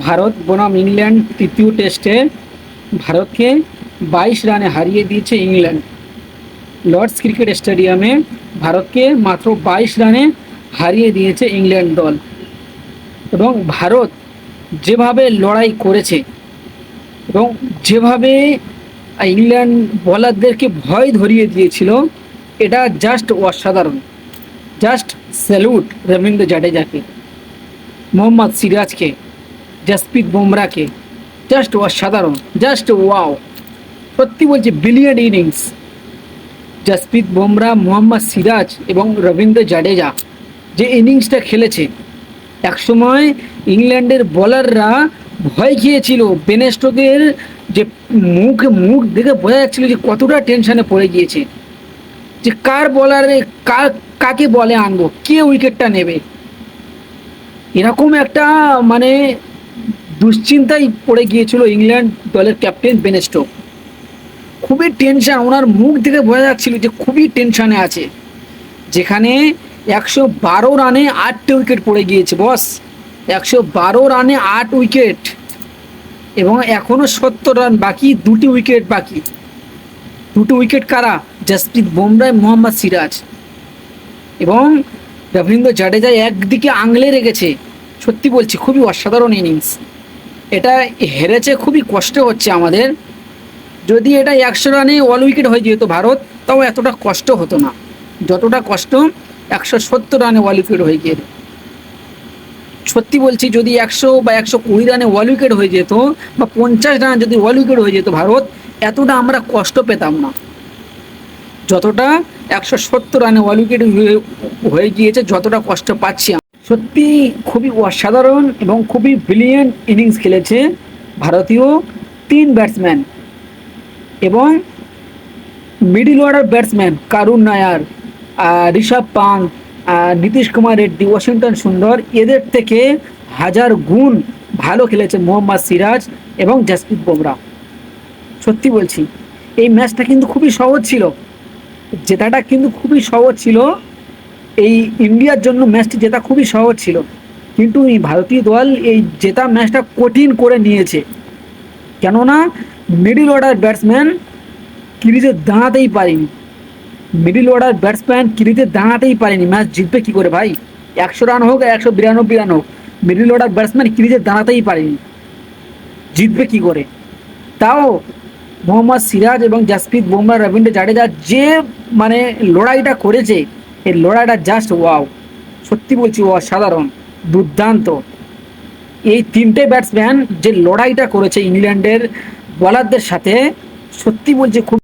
ভারত বনাম ইংল্যান্ড তৃতীয় টেস্টে ভারতকে 22 রানে হারিয়ে দিয়েছে ইংল্যান্ড। লর্ডস ক্রিকেট স্টেডিয়ামে ভারতকে মাত্র 22 রানে হারিয়ে দিয়েছে ইংল্যান্ড দল। এবং ভারত যেভাবে লড়াই করেছে এবং যেভাবে ইংল্যান্ড বলারদেরকে ভয় ধরিয়ে দিয়েছিল, এটা জাস্ট অসাধারণ। জাস্ট স্যালুট রবীন্দ্র জাডেজাকে, মোহাম্মদ সিরাজকে, জসপ্রীত বুমরাকে। জাস্ট অসাধারণ, জাস্ট ওয়াও। সত্যি বলছি, ব্রিলিয়ান্ট ইনিংস। জসপ্রীত বুমরা, মোহাম্মদ সিরাজ এবং রবীন্দ্র জাডেজা যে ইনিংসটা খেলেছে, একসময় ইংল্যান্ডের বলাররা ভয় খেয়েছিল। বেন স্টোকের যে মুখ দেখে বোঝা যাচ্ছিল যে কতটা টেনশনে পড়ে গিয়েছে, যে কার বলারে কাকে বলে আনবো, কে উইকেটটা নেবে। এরকম একটা মানে দুশ্চিন্তায় পড়ে গিয়েছিল ইংল্যান্ড দলের ক্যাপ্টেন বেন স্টোক। খুবই টেনশন, ওনার মুখ দেখে বোঝা যাচ্ছিল যে খুবই টেনশনে আছে। যেখানে 112 রানে 8টে উইকেট পড়ে গিয়েছে বস। 112 রানে 8 উইকেট, এবং এখনও 70 রান বাকি, 2টি উইকেট বাকি। 2টি উইকেট কারা? জসপ্রীত বুমরা, মোহাম্মদ সিরাজ এবং রবীন্দ্র জাডেজা একদিকে আঙলে রেখেছে। সত্যি বলছি, খুবই অসাধারণ ইনিংস। এটা হেরেছে, খুবই কষ্ট হচ্ছে আমাদের। যদি এটা 100 রানে অল উইকেট হয়ে যেত ভারত, তাও এতটা কষ্ট হতো না যতটা কষ্ট 170 রানে অল উইকেট হয়ে গিয়ে। সত্যি বলছি, যদি 100 বা 120 রানে অল উইকেট হয়ে যেত, বা 50 রান যদি অল উইকেট হয়ে যেত ভারত, এতটা আমরা কষ্ট পেতাম না যতটা 170 রানে অল উইকেট হয়ে গিয়েছে, যতটা কষ্ট পাচ্ছি। সত্যি খুবই অসাধারণ এবং খুবই ব্রিলিয়েন্ট ইনিংস খেলেছে ভারতীয় 3 ব্যাটসম্যান এবং মিডিল অর্ডার ব্যাটসম্যান কারুন নায়ার, ঋষভ পান্ত, নীতিশ কুমার রেড্ডি, ওয়াশিংটন সুন্দর। এদের থেকে 1000 গুণ ভালো খেলেছে মোহাম্মদ সিরাজ এবং জসপ্রীত বুমরা। সত্যি বলছি, এই ম্যাচটা কিন্তু খুবই সহজ ছিল, জেতাটা কিন্তু খুবই সহজ ছিল। এই ইন্ডিয়ার জন্য ম্যাচটি জেতা খুবই সহজ ছিল, কিন্তু এই ভারতীয় দল এই জেতা ম্যাচটা কঠিন করে নিয়েছে। কেননা মিডিল অর্ডার ব্যাটসম্যান ক্রিজে দাঁড়াতেই পারেনি। ম্যাচ জিতবে কি করে ভাই? 100 রান হোক, 192 রান হোক, মিডিল অর্ডার ব্যাটসম্যান ক্রিজে দাঁড়াতেই পারেনি, জিতবে কি করে? তাও মোহাম্মদ সিরাজ এবং জসপ্রীত বুমরা, রবীন্দ্র জাডেজা যে মানে লড়াইটা করেছে, এই লড়াইটা জাস্ট ওয়াও। সত্যি বলছি, অসাধারণ, দুর্দান্ত। এই 3টে ব্যাটসম্যান যে লড়াইটা করেছে ইংল্যান্ডের বলারদের সাথে, সত্যি বলছি খুব